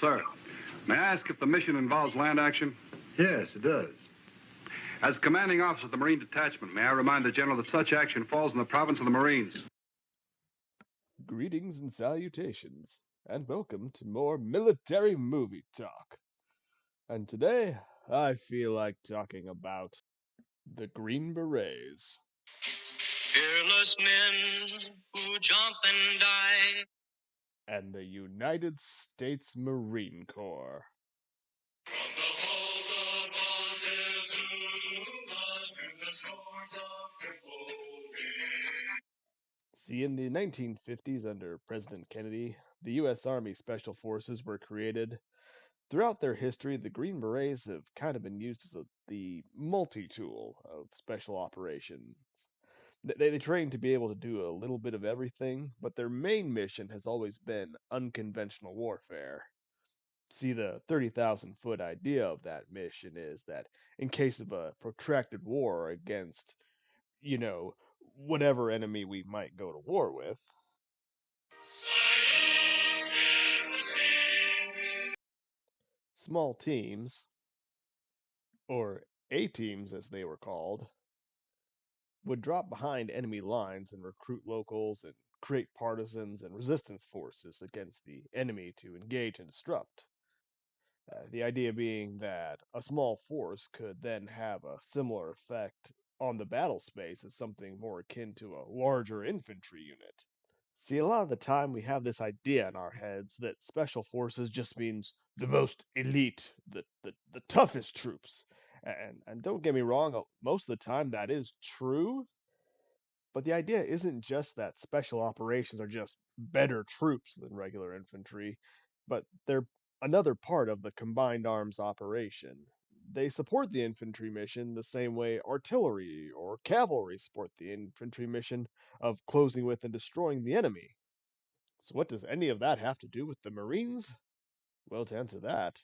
Sir, may I ask if the mission involves land action? Yes, it does. As commanding officer of the Marine Detachment, may I remind the General that such action falls in the province of the Marines? Greetings and salutations, and welcome to more military movie talk. And today, I feel like talking about the Green Berets. Fearless men who jump and die. And the United States Marine Corps. From the halls of Montezuma to the shores of Tripoli. See, in the 1950s, under President Kennedy, the U.S. Army Special Forces were created. Throughout their history, the Green Berets have kind of been used as the multi-tool of special operations. They train to be able to do a little bit of everything, but their main mission has always been unconventional warfare. See, the 30,000-foot idea of that mission is that in case of a protracted war against, whatever enemy we might go to war with, small teams, or A-teams as they were called, would drop behind enemy lines and recruit locals and create partisans and resistance forces against the enemy to engage and disrupt. The idea being that a small force could then have a similar effect on the battle space as something more akin to a larger infantry unit. See, a lot of the time we have this idea in our heads that special forces just means the most elite, the toughest troops. And don't get me wrong, most of the time that is true. But the idea isn't just that special operations are just better troops than regular infantry, but they're another part of the combined arms operation. They support the infantry mission the same way artillery or cavalry support the infantry mission of closing with and destroying the enemy. So, what does any of that have to do with the Marines? Well, to answer that,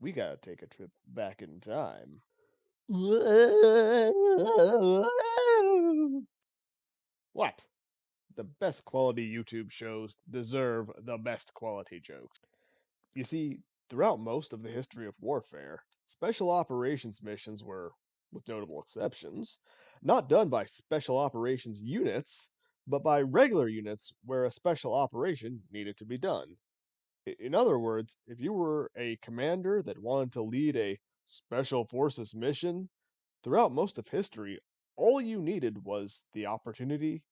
we gotta take a trip back in time. What? The best quality YouTube shows deserve the best quality jokes. You see, throughout most of the history of warfare, special operations missions were, with notable exceptions, not done by special operations units, but by regular units where a special operation needed to be done. In other words, if you were a commander that wanted to lead a special forces mission, throughout most of history, all you needed was the opportunity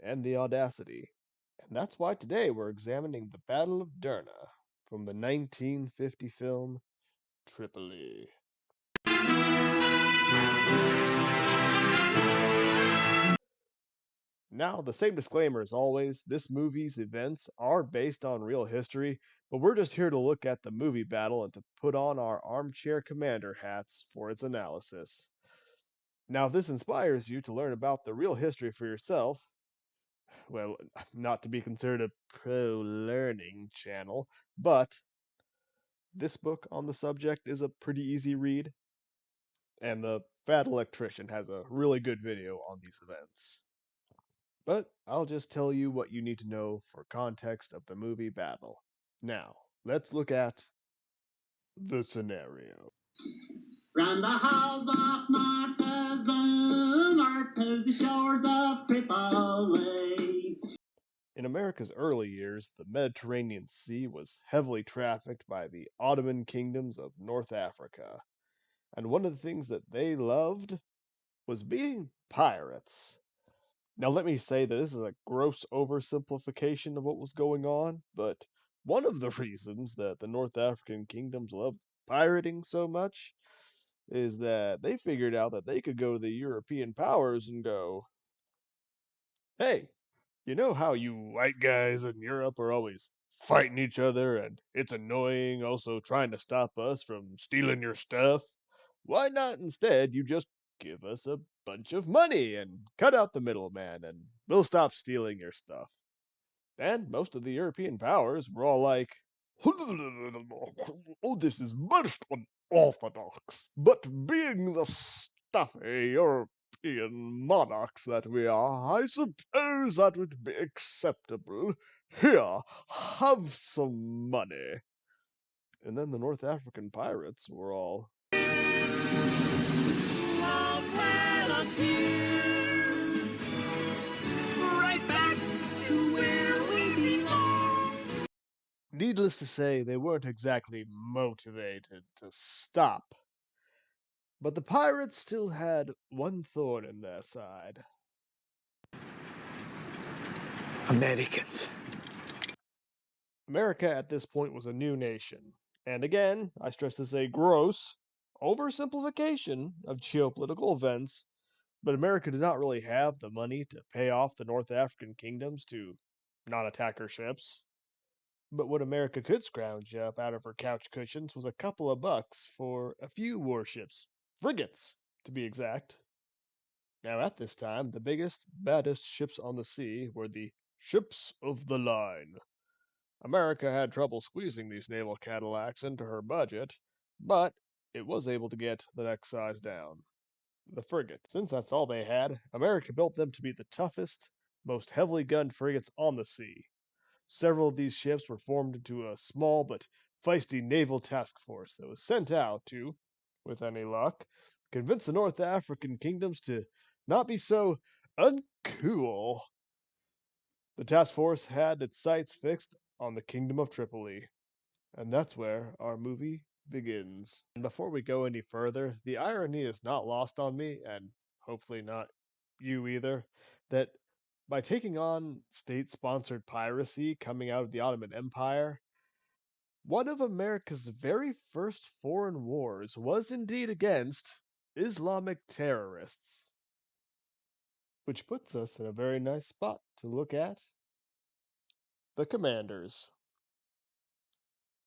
and the audacity. And that's why today we're examining the Battle of Derna from the 1950 film Tripoli. Now, the same disclaimer as always, this movie's events are based on real history, but we're just here to look at the movie battle and to put on our armchair commander hats for its analysis. Now, if this inspires you to learn about the real history for yourself, well, not to be considered a pro-learning channel, but this book on the subject is a pretty easy read, and the Fat Electrician has a really good video on these events. But I'll just tell you what you need to know for context of the movie battle. Now, let's look at the scenario. From the halls of Montezuma to the shores of Tripoli. In America's early years, the Mediterranean Sea was heavily trafficked by the Ottoman kingdoms of North Africa, and one of the things that they loved was being pirates. Now, let me say that this is a gross oversimplification of what was going on, but one of the reasons that the North African kingdoms loved pirating so much is that they figured out that they could go to the European powers and go, hey, you know how you white guys in Europe are always fighting each other and it's annoying also trying to stop us from stealing your stuff? Why not instead you just give us a bunch of money and cut out the middleman and we'll stop stealing your stuff? And most of the European powers were all like, oh, this is most unorthodox, but being the stuffy European monarchs that we are, I suppose that would be acceptable. Here, have some money. And then the North African pirates were all Love led us here, right back to where we belong. needless to say, they weren't exactly motivated to stop. But the pirates still had one thorn in their side. Americans. America at this point was a new nation. And again, I stress this is a gross oversimplification of geopolitical events, but America did not really have the money to pay off the North African kingdoms to not attack her ships. But what America could scrounge up out of her couch cushions was a couple of bucks for a few warships, frigates, to be exact. Now, at this time, the biggest, baddest ships on the sea were the ships of the line. America had trouble squeezing these naval Cadillacs into her budget, but it was able to get the next size down, the frigate. Since that's all they had, America built them to be the toughest, most heavily gunned frigates on the sea. Several of these ships were formed into a small but feisty naval task force that was sent out to, with any luck, convince the North African kingdoms to not be so uncool. The task force had its sights fixed on the Kingdom of Tripoli, and that's where our movie begins. And before we go any further, the irony is not lost on me, and hopefully not you either, that by taking on state sponsored piracy coming out of the Ottoman Empire, one of America's very first foreign wars was indeed against Islamic terrorists. Which puts us in a very nice spot to look at the commanders.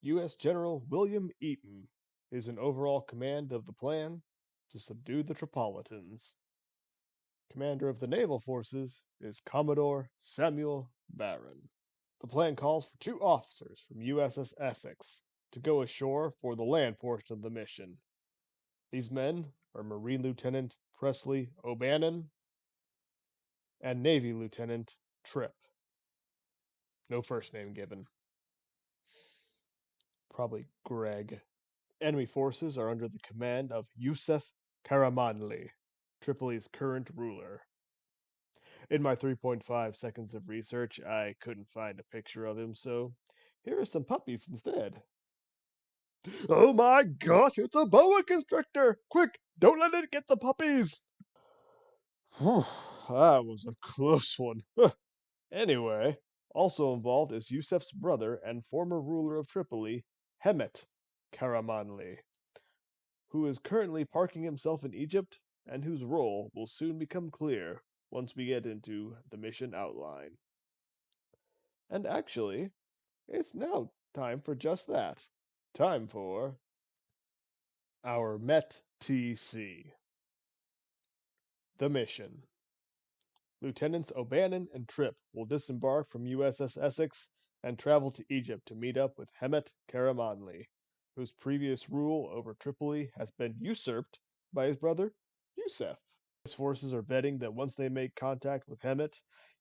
U.S. General William Eaton is in overall command of the plan to subdue the Tripolitans. Commander of the naval forces is Commodore Samuel Barron. The plan calls for 2 officers from USS Essex to go ashore for the land portion of the mission. These men are Marine Lieutenant Presley O'Bannon and Navy Lieutenant Tripp. No first name given. Probably Greg. Enemy forces are under the command of Yusuf Karamanli, Tripoli's current ruler. In my 3.5 seconds of research, I couldn't find a picture of him, so here are some puppies instead. Oh my gosh, it's a boa constrictor! Quick, don't let it get the puppies! Whew, that was a close one. Anyway, also involved is Yusuf's brother and former ruler of Tripoli, Hemet Karamanli, who is currently parking himself in Egypt and whose role will soon become clear once we get into the mission outline. And actually, it's now time for just that. Time for our Met TC. The mission. Lieutenants O'Bannon and Tripp will disembark from USS Essex and travel to Egypt to meet up with Hemet Karamanli, whose previous rule over Tripoli has been usurped by his brother Yusuf. His forces are betting that once they make contact with Hemet,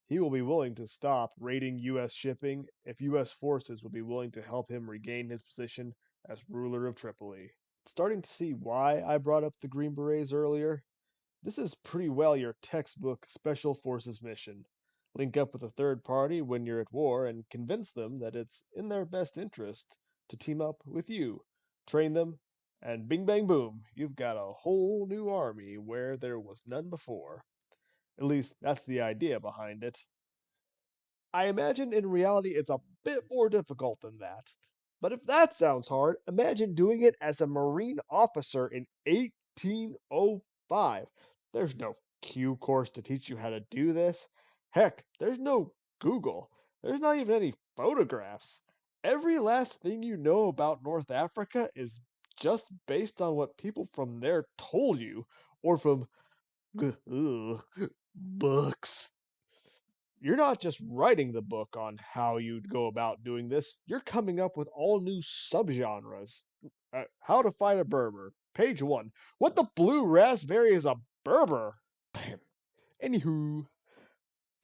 he will be willing to stop raiding U.S. shipping if U.S. forces would be willing to help him regain his position as ruler of Tripoli. Starting to see why I brought up the Green Berets earlier? This is pretty well your textbook Special Forces mission. Link up with a third party when you're at war and convince them that it's in their best interest to team up with you. Train them, and bing bang boom, you've got a whole new army where there was none before. At least that's the idea behind it. I imagine in reality it's a bit more difficult than that. But if that sounds hard, imagine doing it as a Marine officer in 1805. There's no Q course to teach you how to do this. Heck, there's no Google. There's not even any photographs. Every last thing you know about North Africa is just based on what people from there told you, or from books. You're not just writing the book on how you'd go about doing this, you're coming up with all new subgenres. How to fight a Berber. Page 1. What the blue raspberry is a Berber? Anywho,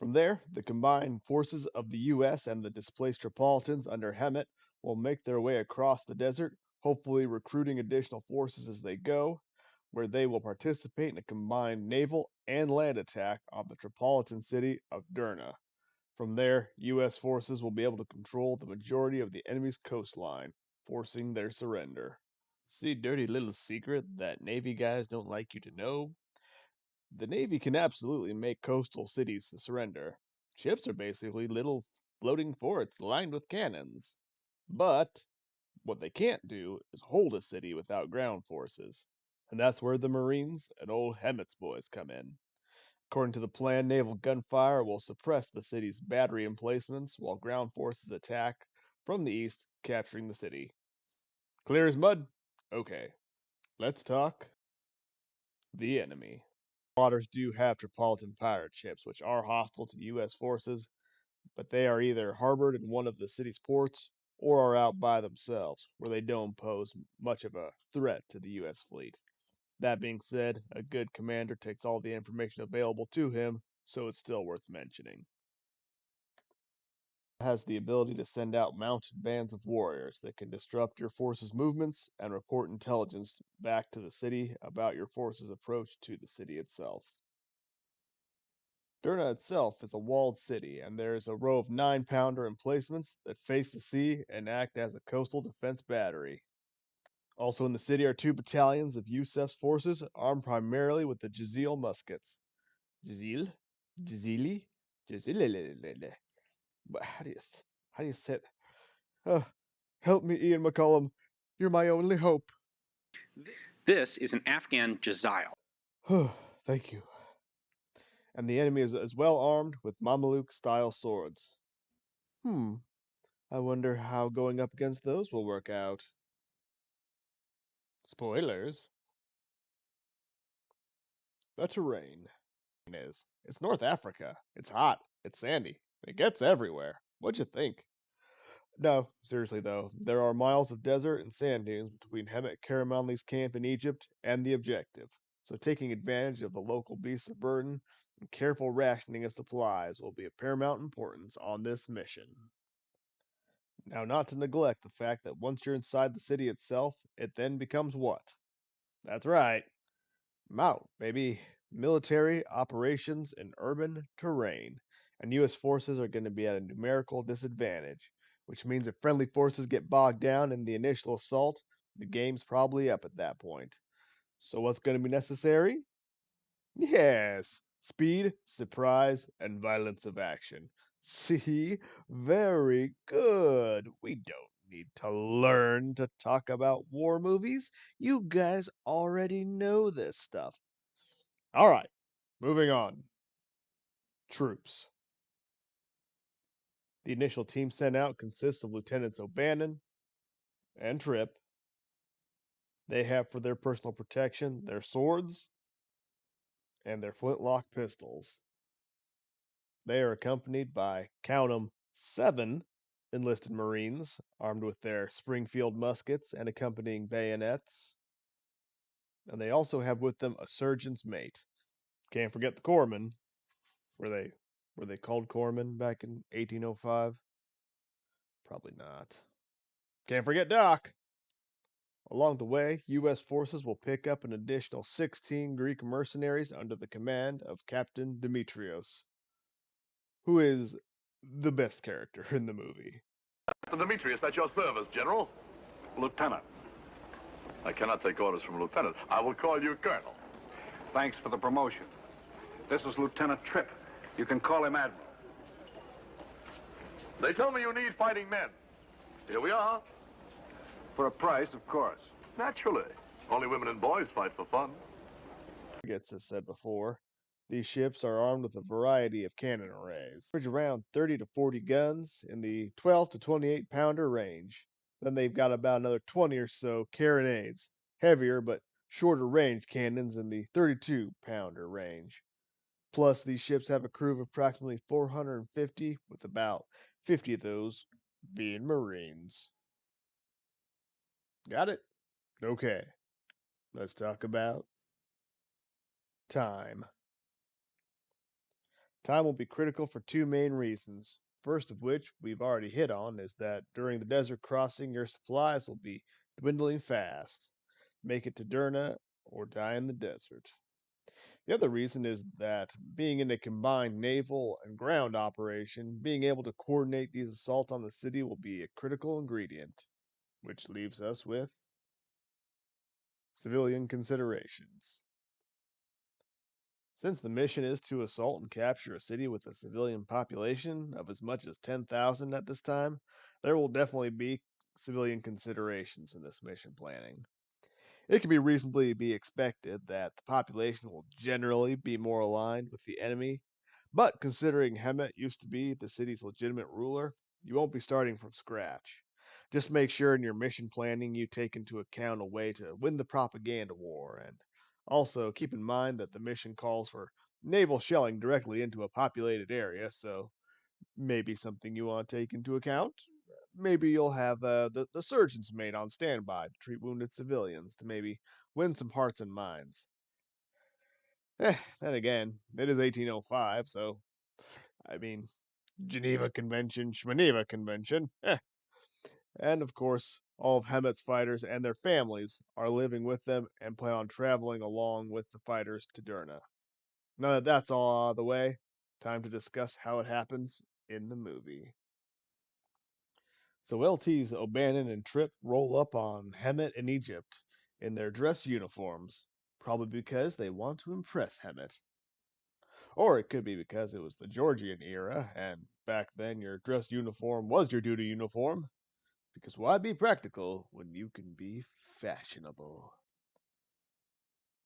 from there, the combined forces of the US and the displaced Tripolitans under Hemet will make their way across the desert, hopefully recruiting additional forces as they go, where they will participate in a combined naval and land attack on the Tripolitan city of Derna. From there, U.S. forces will be able to control the majority of the enemy's coastline, forcing their surrender. See, dirty little secret that Navy guys don't like you to know? The Navy can absolutely make coastal cities surrender. Ships are basically little floating forts lined with cannons. But what they can't do is hold a city without ground forces. And that's where the Marines and old Hemmett's boys come in. According to the plan, naval gunfire will suppress the city's battery emplacements while ground forces attack from the east, capturing the city. Clear as mud? Okay, let's talk the enemy. Waters do have Tripolitan pirate ships, which are hostile to U.S. forces, but they are either harbored in one of the city's ports or are out by themselves, where they don't pose much of a threat to the U.S. fleet. That being said, a good commander takes all the information available to him, so it's still worth mentioning. It has the ability to send out mounted bands of warriors that can disrupt your force's movements and report intelligence back to the city about your force's approach to the city itself. Derna itself is a walled city, and there is a row of 9-pounder emplacements that face the sea and act as a coastal defense battery. Also in the city are 2 battalions of Yusef's forces, armed primarily with the Jazil muskets. Jazil? Jazili? Jazililililil. But how do you say it? Help me, Ian McCollum. You're my only hope. This is an Afghan Jazile. Thank you. And the enemy is as well armed with Mameluke-style swords. I wonder how going up against those will work out. Spoilers. The terrain is. It's North Africa. It's hot. It's sandy. It gets everywhere. What'd you think? No, seriously though, there are miles of desert and sand dunes between Hemmet Karamanli's camp in Egypt and the objective, so taking advantage of the local beasts of burden and careful rationing of supplies will be of paramount importance on this mission. Now, not to neglect the fact that once you're inside the city itself, it then becomes what? That's right, MOUT, baby. Military operations in urban terrain. And US forces are going to be at a numerical disadvantage, which means if friendly forces get bogged down in the initial assault, the game's probably up at that point. So what's going to be necessary? Yes, speed, surprise, and violence of action. See? Very good. We don't need to learn to talk about war movies. You guys already know this stuff. All right, moving on. Troops. The initial team sent out consists of Lieutenants O'Bannon and Tripp. They have for their personal protection their swords and their flintlock pistols. They are accompanied by, count 'em, 7 enlisted Marines armed with their Springfield muskets and accompanying bayonets. And they also have with them a surgeon's mate. Can't forget the corpsmen. Were they called corpsmen back in 1805? Probably not. Can't forget Doc. Along the way, U.S. forces will pick up an additional 16 Greek mercenaries under the command of Captain Demetrios, who is the best character in the movie. Demetrius, at your service, General. Lieutenant, I cannot take orders from a lieutenant. I will call you Colonel. thanks for the promotion. This is Lieutenant Tripp. You can call him Admiral. They tell me you need fighting men. Here we are. For a price, of course. Naturally. Only women and boys fight for fun. Gets as said before, these ships are armed with a variety of cannon arrays, average around 30 to 40 guns in the 12 to 28 pounder range. Then they've got about another 20 or so carronades, heavier but shorter range cannons in the 32 pounder range. Plus, these ships have a crew of approximately 450, with about 50 of those being Marines. Got it? Okay. Let's talk about time. Time will be critical for 2 main reasons. First of which we've already hit on is that during the desert crossing, your supplies will be dwindling fast. Make it to Derna or die in the desert. The other reason is that being in a combined naval and ground operation, being able to coordinate these assaults on the city will be a critical ingredient, which leaves us with civilian considerations. Since the mission is to assault and capture a city with a civilian population of as much as 10,000 at this time, there will definitely be civilian considerations in this mission planning. It can be reasonably be expected that the population will generally be more aligned with the enemy, but considering Hemet used to be the city's legitimate ruler, you won't be starting from scratch. Just make sure in your mission planning you take into account a way to win the propaganda war, and also keep in mind that the mission calls for naval shelling directly into a populated area, so maybe something you want to take into account. Maybe you'll have the surgeons made on standby to treat wounded civilians to maybe win some hearts and minds. Then again, it is 1805, so I mean, Geneva Convention, Geneva Convention. And of course, all of Hemet's fighters and their families are living with them and plan on traveling along with the fighters to Derna. Now that that's all out of the way, time to discuss how it happens in the movie. So LT's O'Bannon and Trip roll up on Hemet in Egypt in their dress uniforms, probably because they want to impress Hemet. Or it could be because it was the Georgian era, and back then your dress uniform was your duty uniform. Because why be practical when you can be fashionable?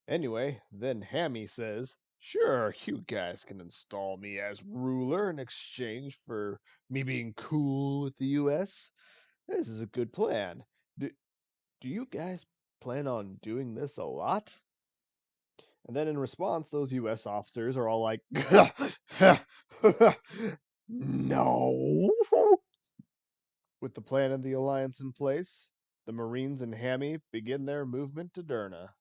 Anyway, then Hammy says, "Sure, you guys can install me as ruler in exchange for me being cool with the US. This is a good plan. Do you guys plan on doing this a lot?" And then in response, those US officers are all like, no. With the plan of the alliance in place, the Marines and Hammy begin their movement to Derna.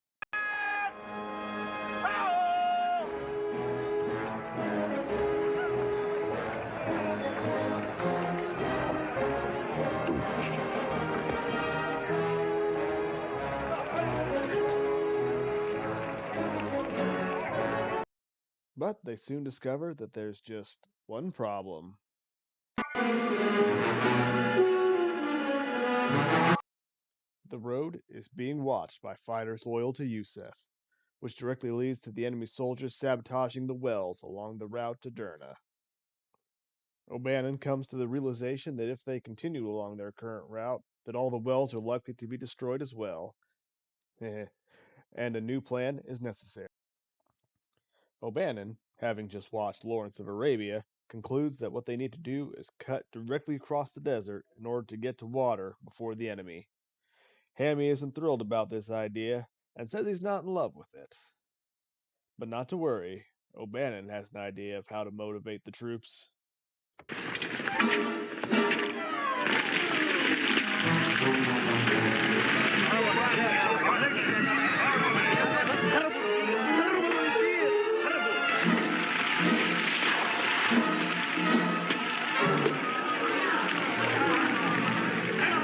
But they soon discover that there's just one problem. The road is being watched by fighters loyal to Yusef, which directly leads to the enemy soldiers sabotaging the wells along the route to Derna. O'Bannon comes to the realization that if they continue along their current route, that all the wells are likely to be destroyed as well, and a new plan is necessary. O'Bannon, having just watched Lawrence of Arabia, concludes that what they need to do is cut directly across the desert in order to get to water before the enemy. Hammy isn't thrilled about this idea and says he's not in love with it. But not to worry, O'Bannon has an idea of how to motivate the troops.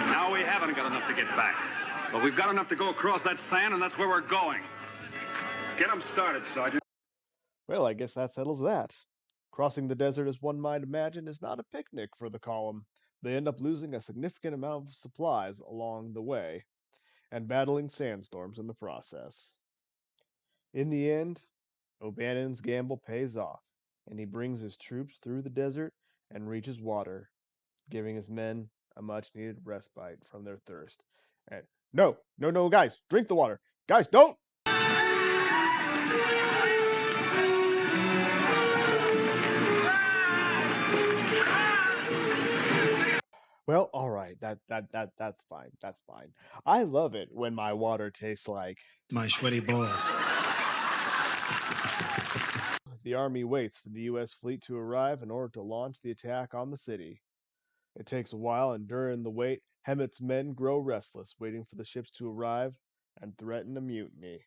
Now we haven't got enough to get back. But we've got enough to go across that sand, and that's where we're going. Get them started, Sergeant. Well, I guess that settles that. Crossing the desert, as one might imagine, is not a picnic for the column. They end up losing a significant amount of supplies along the way, and battling sandstorms in the process. In the end, O'Bannon's gamble pays off, and he brings his troops through the desert and reaches water, giving his men a much needed respite from their thirst. And no, guys, drink the water. Guys, don't! Well, all right, that's fine. That's fine. I love it when my water tastes like My sweaty balls. the army waits for the US fleet to arrive in order to launch the attack on the city. It takes a while, and during the wait, Hemet's men grow restless, waiting for the ships to arrive and threaten a mutiny.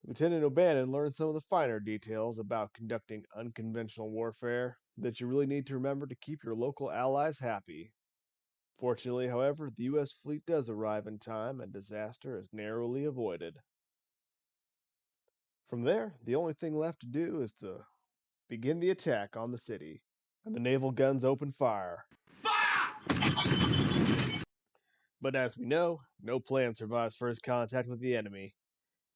Lieutenant O'Bannon learns some of the finer details about conducting unconventional warfare, that you really need to remember to keep your local allies happy. Fortunately, however, the U.S. fleet does arrive in time and disaster is narrowly avoided. From there, the only thing left to do is to begin the attack on the city, and the naval guns open fire. But as we know, no plan survives first contact with the enemy,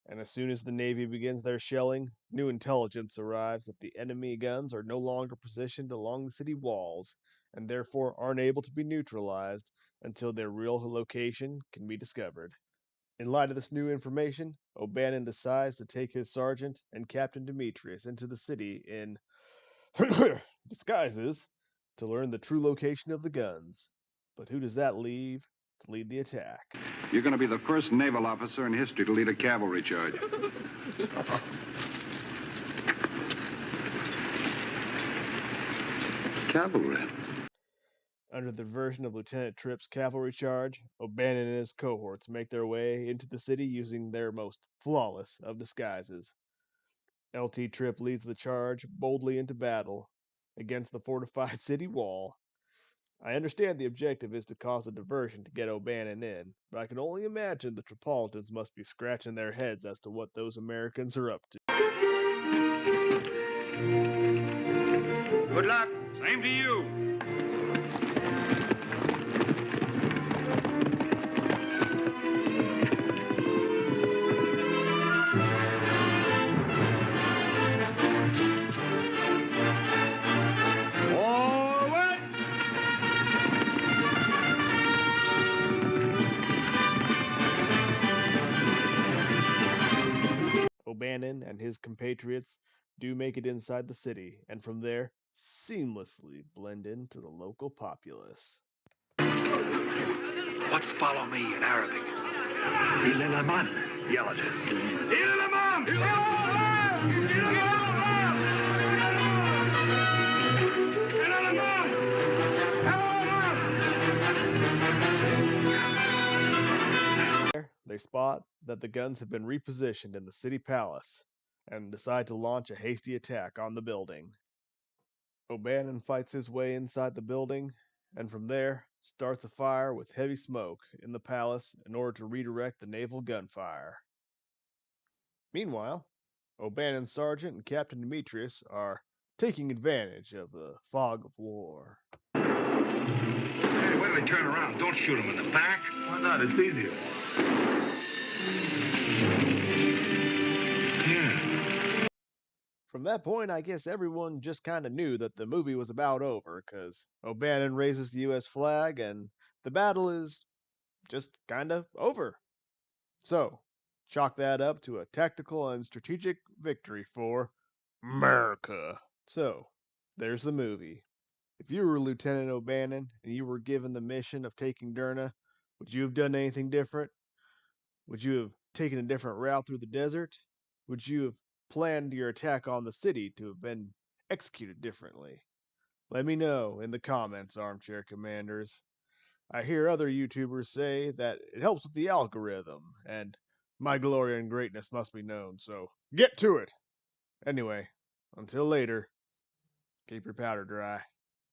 and as soon as the Navy begins their shelling, new intelligence arrives that the enemy guns are no longer positioned along the city walls, and therefore aren't able to be neutralized until their real location can be discovered. In light of this new information, O'Bannon decides to take his sergeant and Captain Demetrius into the city in disguises to learn the true location of the guns. But who does that leave to lead the attack? You're going to be the first naval officer in history to lead a cavalry charge. Cavalry? Under the version of Lieutenant Tripp's cavalry charge, O'Bannon and his cohorts make their way into the city using their most flawless of disguises. LT Tripp leads the charge boldly into battle against the fortified city wall. I understand the objective is to cause a diversion to get O'Bannon in, but I can only imagine the Tripolitans must be scratching their heads as to what those Americans are up to. Good luck. Same to you. O'Bannon and his compatriots do make it inside the city, and from there, seamlessly blend into the local populace. What's follow me in Arabic? İleleman. Yell at it. İleleman! They spot that the guns have been repositioned in the city palace and decide to launch a hasty attack on the building. O'Bannon fights his way inside the building and from there starts a fire with heavy smoke in the palace in order to redirect the naval gunfire. Meanwhile, O'Bannon's sergeant and Captain Demetrius are taking advantage of the fog of war. Hey, wait till they turn around. Don't shoot them in the back. Why not? It's easier. Yeah. From that point, I guess everyone just kind of knew that the movie was about over, because O'Bannon raises the U.S. flag and the battle is just kind of over. So, chalk that up to a tactical and strategic victory for America. So, there's the movie. If you were Lieutenant O'Bannon and you were given the mission of taking Derna, would you have done anything different? Would you have taken a different route through the desert? Would you have planned your attack on the city to have been executed differently? Let me know in the comments, Armchair Commanders. I hear other YouTubers say that it helps with the algorithm, and my glory and greatness must be known, so get to it! Anyway, until later, keep your powder dry.